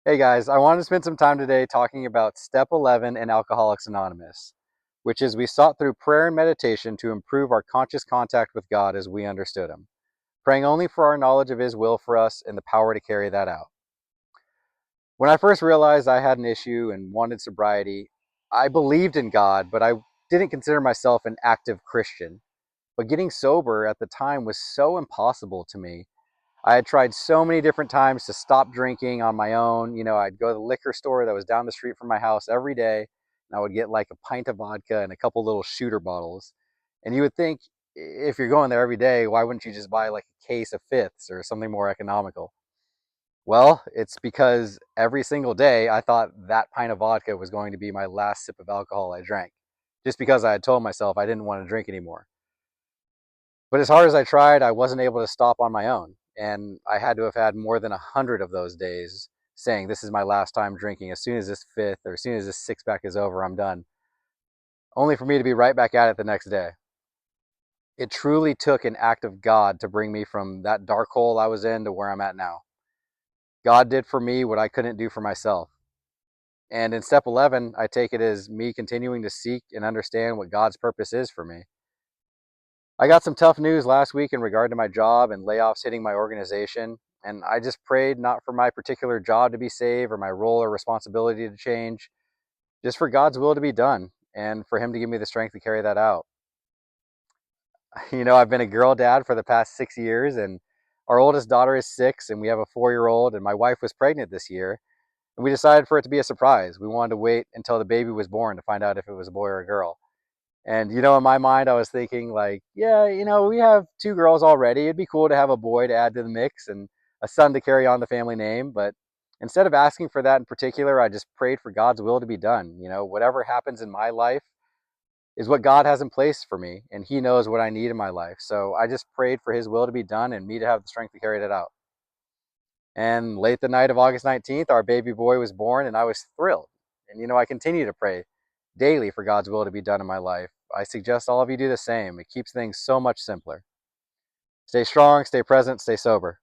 Hey guys, I wanted to spend some time today talking about Step 11 in Alcoholics Anonymous, which is we sought through prayer and meditation to improve our conscious contact with God as we understood Him, praying only for our knowledge of His will for us and the power to carry that out. When I first realized I had an issue and wanted sobriety, I believed in God, but I didn't consider myself an active Christian. But getting sober at the time was so impossible to me. I had tried so many different times to stop drinking on my own. I'd go to the liquor store that was down the street from my house every day, and I would get like a pint of vodka and a couple little shooter bottles. And you would think, if you're going there every day, why wouldn't you just buy like a case of fifths or something more economical? Well, it's because every single day I thought that pint of vodka was going to be my last sip of alcohol I drank, just because I had told myself I didn't want to drink anymore. But as hard as I tried, I wasn't able to stop on my own. And I had to have had more than 100 of those days saying, this is my last time drinking. As soon as this fifth or as soon as this six pack is over, I'm done. Only for me to be right back at it the next day. It truly took an act of God to bring me from that dark hole I was in to where I'm at now. God did for me what I couldn't do for myself. And in step 11, I take it as me continuing to seek and understand what God's purpose is for me. I got some tough news last week in regard to my job and layoffs hitting my organization. And I just prayed not for my particular job to be saved or my role or responsibility to change, just for God's will to be done and for Him to give me the strength to carry that out. I've been a girl dad for the past 6 years, and our oldest daughter is 6, and we have a 4-year-old, and my wife was pregnant this year. And we decided for it to be a surprise. We wanted to wait until the baby was born to find out if it was a boy or a girl. And in my mind, I was thinking like, yeah, we have two girls already. It'd be cool to have a boy to add to the mix and a son to carry on the family name. But instead of asking for that in particular, I just prayed for God's will to be done. Whatever happens in my life is what God has in place for me, and He knows what I need in my life. So I just prayed for His will to be done and me to have the strength to carry that out. And late the night of August 19th, our baby boy was born, and I was thrilled. And I continue to pray daily for God's will to be done in my life. I suggest all of you do the same. It keeps things so much simpler. Stay strong, stay present, stay sober.